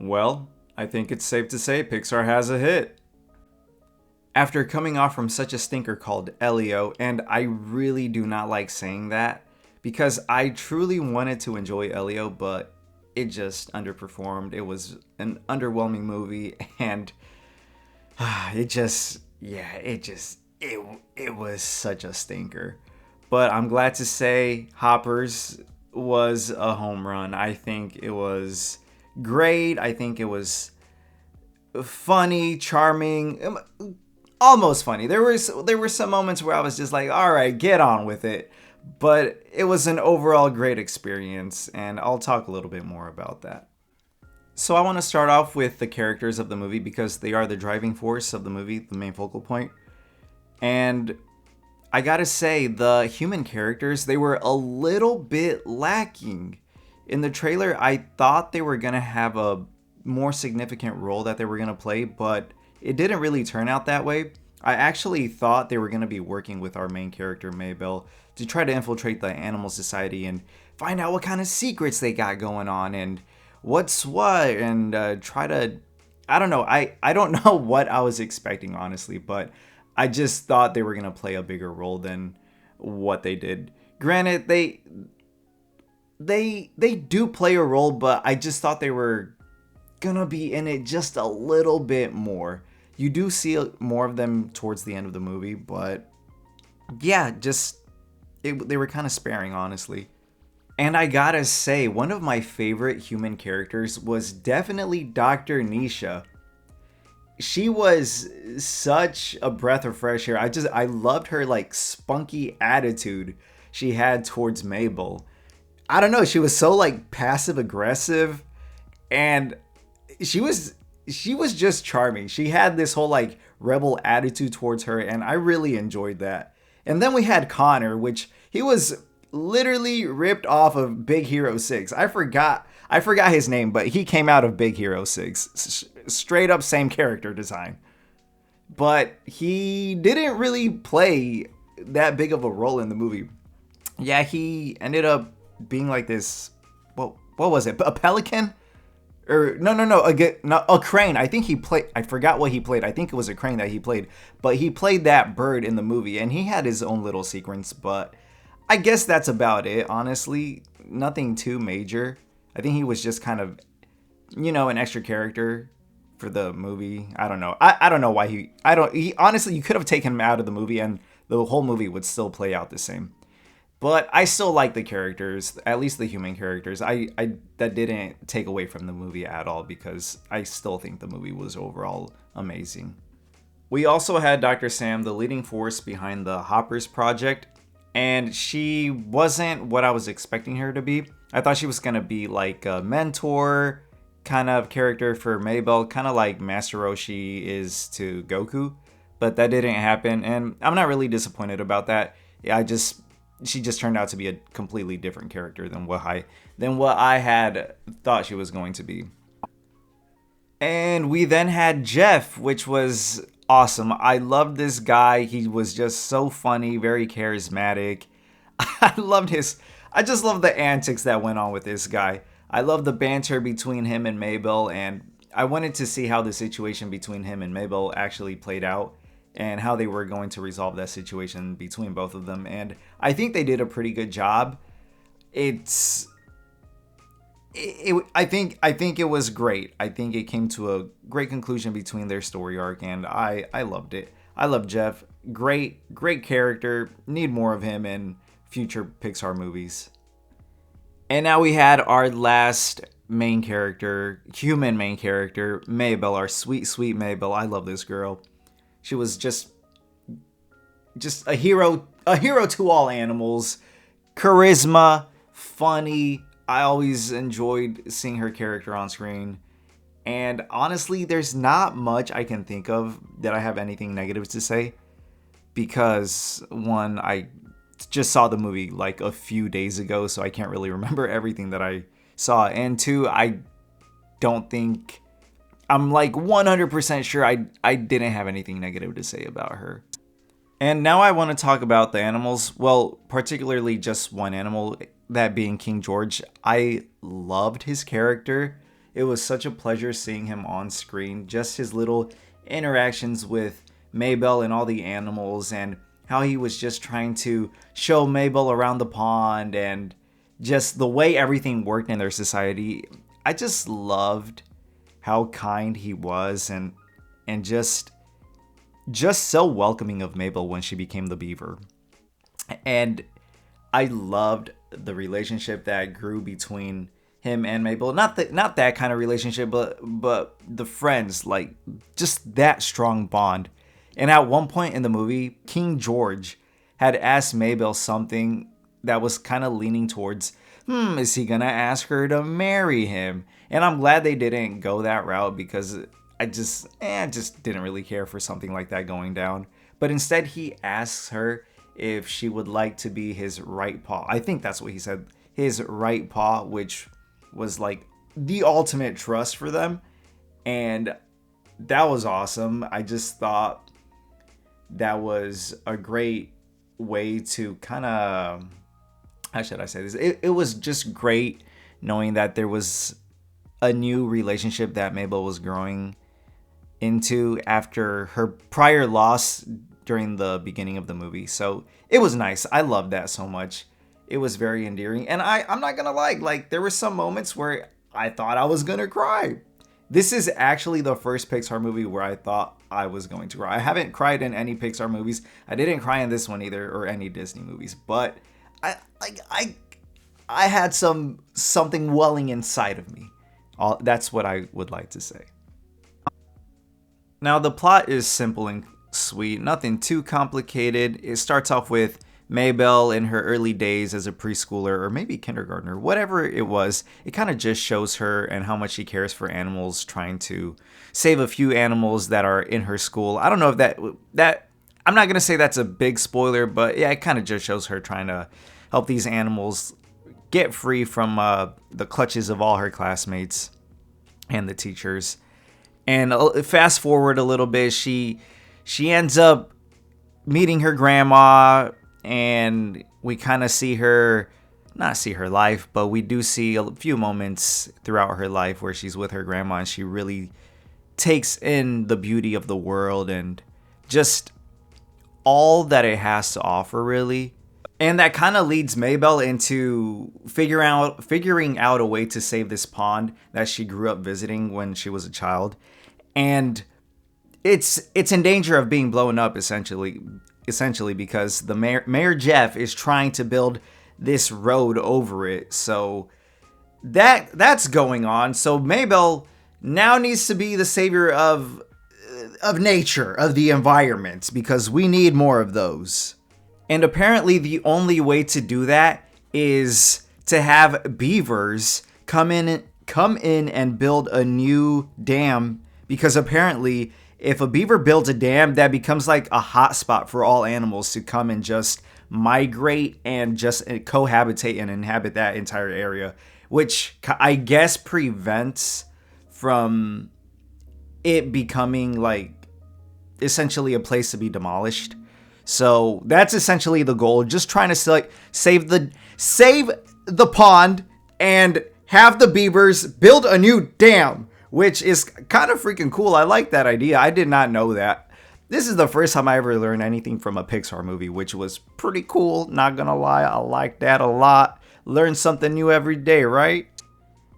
Well, I think it's safe to say Pixar has a hit. After coming off from such a stinker called Elio, and I really do not like saying that because I truly wanted to enjoy Elio, but it just underperformed. It was an underwhelming movie, and it was such a stinker. But I'm glad to say Hoppers was a home run. I think it was great. I think it was funny, charming, almost funny. There were some moments where I was just like, "All right, get on with it." But it was an overall great experience, and I'll talk a little bit more about that. So I want to start off with the characters of the movie because they are the driving force of the movie, the main focal point. And I gotta say, the human characters, they were a little bit lacking. In the trailer, I thought they were gonna have a more significant role that they were gonna play, but it didn't really turn out that way. I actually thought they were gonna be working with our main character, Maybell, to try to infiltrate the animal society and find out what kind of secrets they got going on and what's what, and try to. I don't know. I don't know what I was expecting, honestly, but I just thought they were gonna play a bigger role than what they did. Granted, they do play a role, but I just thought they were gonna be in it just a little bit more. You do see more of them towards the end of the movie, but yeah, they were kind of sparing, honestly. And I gotta say, one of my favorite human characters was definitely Dr. Nisha. She was such a breath of fresh air. I loved her like spunky attitude she had towards Mabel. I don't know, she was so like passive aggressive, and she was she was just charming. She had this whole like rebel attitude towards her, and I really enjoyed that. And then we had Connor, which he was literally ripped off of Big Hero 6. I forgot his name, but he came out of Big Hero 6. Straight up same character design. But he didn't really play that big of a role in the movie. Yeah, he ended up being like this. What was it? A pelican? Or no, a crane. I think he played. I forgot what he played. I think it was a crane that he played. But he played that bird in the movie, and he had his own little sequence. But I guess that's about it. Honestly, nothing too major. I think he was just kind of, an extra character for the movie. I don't know. I don't know why he. I don't. He honestly, you could have taken him out of the movie, and the whole movie would still play out the same. But I still like the characters, at least the human characters. I that didn't take away from the movie at all because I still think the movie was overall amazing. We also had Dr. Sam, the leading force behind the Hoppers project, and she wasn't what I was expecting her to be. I thought she was gonna be like a mentor kind of character for Maybell, kind of like Master Roshi is to Goku, but that didn't happen, and I'm not really disappointed about that. She just turned out to be a completely different character than what I had thought she was going to be. And we then had Jeff, which was awesome. I loved this guy. He was just so funny, very charismatic. I just love the antics that went on with this guy. I love the banter between him and Maybell, and I wanted to see how the situation between him and Maybell actually played out and how they were going to resolve that situation between both of them. And I think they did a pretty good job. I think it was great. I think it came to a great conclusion between their story arc, and I loved it. I love Jeff. Great character. Need more of him in future Pixar movies. And now we had our last main character, human main character, Maybell, our sweet Maybell. I love this girl. She was just a hero to all animals. Charisma, funny. I always enjoyed seeing her character on screen. And honestly, there's not much I can think of that I have anything negative to say. Because one, I just saw the movie like a few days ago, so I can't really remember everything that I saw. And two, I don't think I'm like 100% sure I didn't have anything negative to say about her. And now I want to talk about the animals. Well, particularly just one animal, that being King George. I loved his character. It was such a pleasure seeing him on screen. Just his little interactions with Maybell and all the animals, and how he was just trying to show Maybell around the pond, and just the way everything worked in their society. I just loved how kind he was, and just so welcoming of Mabel when she became the beaver. And I loved the relationship that grew between him and Mabel. Not that kind of relationship, but the friends, like just that strong bond. And at one point in the movie, King George had asked Mabel something that was kind of leaning towards, is he gonna ask her to marry him? And I'm glad they didn't go that route, because I just didn't really care for something like that going down. But instead, he asks her if she would like to be his right paw. I think that's what he said, his right paw, which was like the ultimate trust for them. And that was awesome. I just thought that was a great way to kind of, how should I say this? It was just great knowing that there was a new relationship that Mabel was growing into after her prior loss during the beginning of the movie. So it was nice. I loved that so much. It was very endearing. And I'm not gonna lie, like there were some moments where I thought I was gonna cry. This is actually the first Pixar movie where I thought I was going to cry. I haven't cried in any Pixar movies. I didn't cry in this one either, or any Disney movies. But I had something welling inside of me. That's what I would like to say. Now the plot is simple and sweet, nothing too complicated. It starts off with Maybell in her early days as a preschooler, or maybe kindergartner, whatever it was. It kind of just shows her and how much she cares for animals, trying to save a few animals that are in her school. I don't know if that I'm not gonna say that's a big spoiler, but yeah, it kind of just shows her trying to help these animals get free from the clutches of all her classmates and the teachers. And fast forward a little bit, she ends up meeting her grandma, and we kind of see her, not see her life, but we do see a few moments throughout her life where she's with her grandma, and she really takes in the beauty of the world and just all that it has to offer, really. And that kind of leads Maybell into figuring out a way to save this pond that she grew up visiting when she was a child. And it's in danger of being blown up, essentially because the Mayor Jeff is trying to build this road over it. So that's going on. So Maybell now needs to be the savior of nature, of the environment, because we need more of those. And apparently the only way to do that is to have beavers come in and build a new dam, because apparently if a beaver builds a dam, that becomes like a hot spot for all animals to come and just migrate and just cohabitate and inhabit that entire area, which I guess prevents from it becoming like essentially a place to be demolished. So that's essentially the goal, just trying to save the pond and have the beavers build a new dam, which is kind of freaking cool. I like that idea. I did not know that. This is the first time I ever learned anything from a Pixar movie, which was pretty cool. Not gonna lie, I like that a lot. Learn something new every day, right?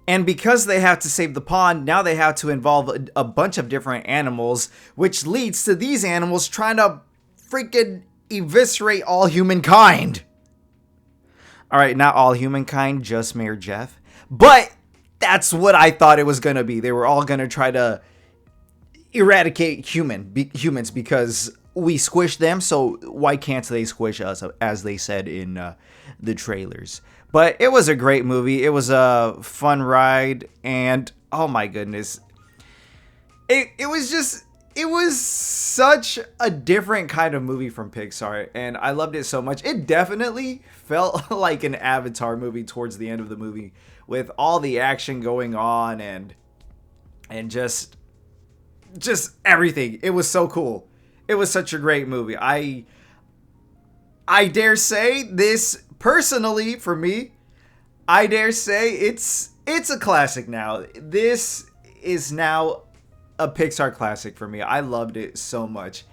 And because they have to save the pond, now they have to involve a bunch of different animals, which leads to these animals trying to freaking eviscerate all humankind. Alright, not all humankind, just Mayor Jeff. But that's what I thought it was going to be. They were all going to try to eradicate humans because we squished them, so why can't they squish us, as they said in the trailers. But it was a great movie. It was a fun ride, and oh my goodness. It was such a different kind of movie from Pixar, and I loved it so much. It definitely felt like an Avatar movie towards the end of the movie, with all the action going on and just everything. It was so cool. It was such a great movie. I dare say this personally for me. I dare say it's It's a classic now. This is now a Pixar classic for me. I loved it so much.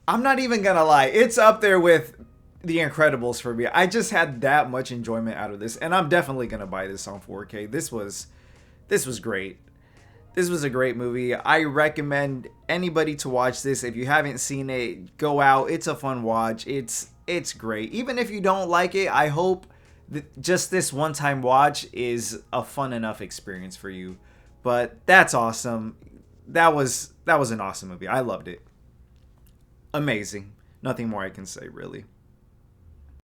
I'm not even gonna lie, it's up there with The Incredibles for me. I just had that much enjoyment out of this, and I'm definitely gonna buy this on 4K. This was great. This was a great movie. I recommend anybody to watch this. If you haven't seen it, go out. It's a fun watch. It's great. Even if you don't like it, I hope that just this one-time watch is a fun enough experience for you. But that's awesome. That was an awesome movie. I loved it. Amazing. Nothing more I can say, really.